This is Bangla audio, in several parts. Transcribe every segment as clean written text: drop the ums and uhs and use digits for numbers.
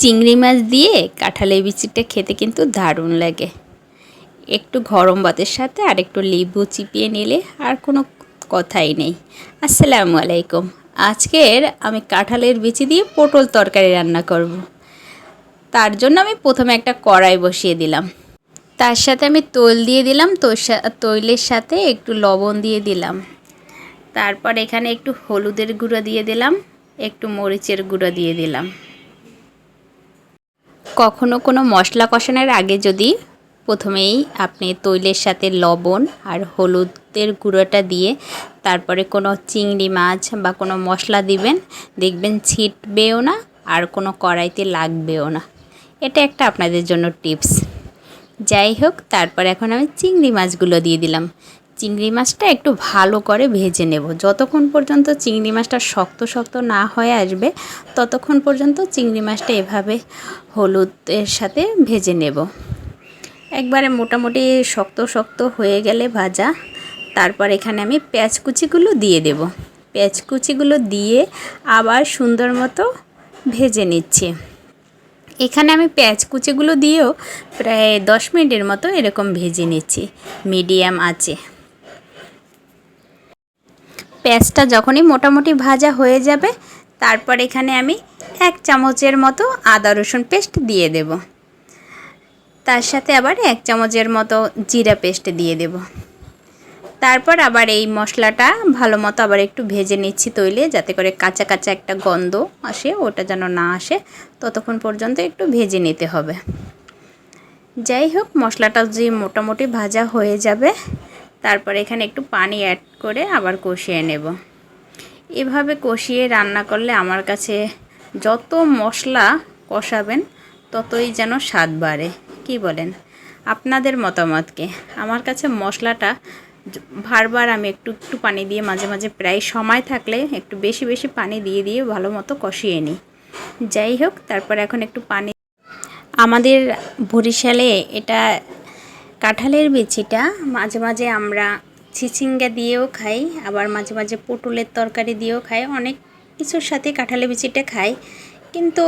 চিংড়ি মাছ দিয়ে কাঁঠালের বিচিটা খেতে কিন্তু দারুণ লাগে। একটু গরম ভাতের সাথে আর একটু লেবু চিপিয়ে নিলে আর কোনো কথাই নেই। আসসালামু আলাইকুম। আজকের আমি কাঁঠালের বিচি দিয়ে পটল তরকারি রান্না করব। তার জন্য আমি প্রথমে একটা কড়াই বসিয়ে দিলাম। তার সাথে আমি তৈল দিয়ে দিলাম, তৈলের সাথে একটু লবণ দিয়ে দিলাম। তারপর এখানে একটু হলুদের গুঁড়ো দিয়ে দিলাম, একটু মরিচের গুঁড়ো দিয়ে দিলাম। কখনো কোনো মশলা কষানোর আগে যদি প্রথমেই আপনি তৈলের সাথে লবণ আর হলুদের গুঁড়োটা দিয়ে তারপরে কোনো চিংড়ি মাছ বা কোনো মশলা দিবেন, দেখবেন ছিটবেও না আর কোনো কড়াইতে লাগবেও না। এটা একটা আপনাদের জন্য টিপস। যাই হোক, তারপর এখন আমি চিংড়ি মাছগুলো দিয়ে দিলাম। চিংড়ি মাছটা একটু ভালো করে ভেজে নেব। যতক্ষণ পর্যন্ত চিংড়ি মাছটা শক্ত শক্ত না হয়ে আসবে ততক্ষণ পর্যন্ত চিংড়ি মাছটা এভাবে হলুদের সাথে ভেজে নেব। একবারে মোটামুটি শক্ত শক্ত হয়ে গেলে ভাজা, তারপর এখানে আমি পেঁয়াজ কুচিগুলো দিয়ে দেব। পেঁয়াজ কুচিগুলো দিয়ে আবার সুন্দর মতো ভেজে নিচ্ছি। এখানে আমি পেঁয়াজ কুচিগুলো দিয়েও প্রায় 10 মিনিটের মতো এরকম ভেজে নিচ্ছি মিডিয়াম আঁচে। পেঁয়াজটা যখনই মোটামুটি ভাজা হয়ে যাবে তারপর এখানে আমি 1 চামচের মতো আদা রসুন পেস্ট দিয়ে দেব। তার সাথে আবার 1 চামচের মতো জিরা পেস্ট দিয়ে দেব। তারপর আবার এই মশলাটা ভালো মতো আবার একটু ভেজে নিচ্ছি তৈলে, যাতে করে কাঁচা কাঁচা একটা গন্ধ আসে, ওটা যেন না আসে ততক্ষণ পর্যন্ত একটু ভেজে নিতে হবে। যাই হোক, মশলাটা যে মোটামুটি ভাজা হয়ে যাবে তারপর এখানে একটু পানি অ্যাড করে আবার কষিয়ে নেব। এভাবে কষিয়ে রান্না করলে আমার কাছে যত মশলা কষাবেন ততই যেন স্বাদ বাড়ে। কি বলেন? আপনাদের মতামতকে। আমার কাছে মশলাটা বারবার আমি একটু একটু পানি দিয়ে মাঝে মাঝে প্রায় সময় থাকলে একটু বেশি বেশি পানি দিয়ে দিয়ে ভালো মতো কষিয়ে নিই। যাই হোক, তারপর এখন একটু পানি। আমাদের বরিশালে এটা কাঁঠালের বিচিটা মাঝে মাঝে আমরা চিচিঙ্গা দিয়েও খাই, আবার মাঝে মাঝে পটলের তরকারি দিয়েও খাই, অনেক কিছুর সাথে কাঁঠালের বিচিটা খাই, কিন্তু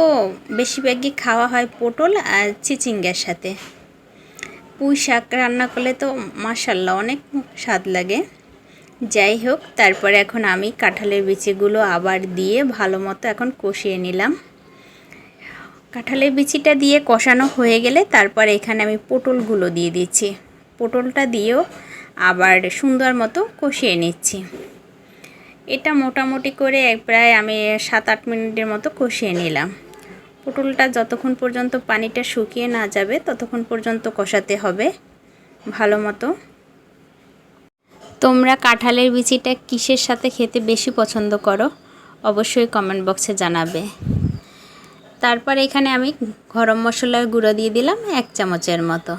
বেশিরভাগই খাওয়া হয় পটল আর চিচিঙ্গার সাথে। পুঁই শাক রান্না করলে তো মাশাআল্লাহ অনেক স্বাদ লাগে। যাই হোক, তারপরে এখন আমি কাঁঠালের বিচিগুলো আবার দিয়ে ভালো মতো এখন কষিয়ে নিলাম। কাঁঠালের বিচিটা দিয়ে কষানো হয়ে গেলে তারপর এখানে আমি পটলগুলো দিয়ে দিচ্ছি। পটলটা দিয়েও আবার সুন্দর মতো কষিয়ে নিচ্ছি। এটা মোটামুটি করে প্রায় আমি 7-8 মিনিটের মতো কষিয়ে নিলাম। পটলটা যতক্ষণ পর্যন্ত পানিটা শুকিয়ে না যাবে ততক্ষণ পর্যন্ত কষাতে হবে ভালো মতো। তোমরা কাঁঠালের বিচিটা কিসের সাথে খেতে বেশি পছন্দ করো অবশ্যই কমেন্ট বক্সে জানাবে। তারপর এখানে আমি গরম মশলার গুঁড়ো দিয়ে দিলাম 1 চামচের মতো।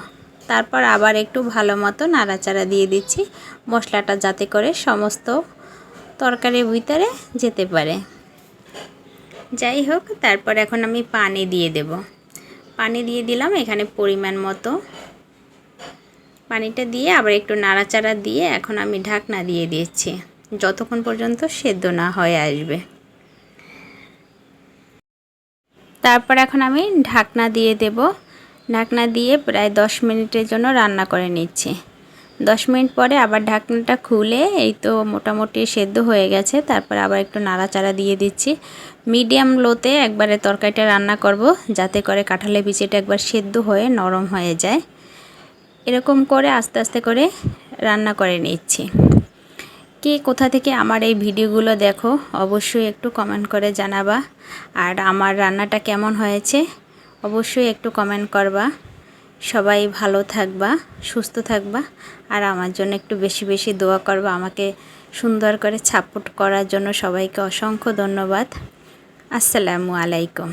তারপর আবার একটু ভালো মতো নাড়াচাড়া দিয়ে দিচ্ছি, মশলাটা যাতে করে সমস্ত তরকারির ভিতরে যেতে পারে। যাই হোক, তারপর এখন আমি পানি দিয়ে দেব। পানি দিয়ে দিলাম এখানে পরিমাণ মতো। পানিটা দিয়ে আবার একটু নাড়াচাড়া দিয়ে এখন আমি ঢাকনা দিয়ে দিচ্ছি যতক্ষণ পর্যন্ত সেদ্ধ না হয়ে আসবে। তারপর এখন আমি ঢাকনা দিয়ে দেব। ঢাকনা দিয়ে প্রায় 10 মিনিটের জন্য রান্না করে নিচ্ছি। 10 মিনিট পরে আবার ঢাকনাটা খুলে এই তো মোটামুটি সেদ্ধ হয়ে গেছে। তারপর আবার একটু নাড়াচাড়া দিয়ে দিচ্ছি। মিডিয়াম লোতে একবারে তরকারিটা রান্না করব, যাতে করে কাঁঠালের বিচিটা একবার সেদ্ধ হয়ে নরম হয়ে যায়। এরকম করে আস্তে আস্তে করে রান্না করে নিচ্ছি। কে কোথা থেকে আমার এই ভিডিওগুলো দেখো অবশ্যই একটু কমেন্ট করে জানাবা, আর আমার রান্নাটা কেমন হয়েছে অবশ্যই একটু কমেন্ট করবা। সবাই ভালো থাকবা, সুস্থ থাকবা, আর আমার জন্য একটু বেশি বেশি দোয়া করবা। আমাকে সুন্দর করে সাপোর্ট করার জন্য সবাইকে অসংখ্য ধন্যবাদ। আসসালামু আলাইকুম।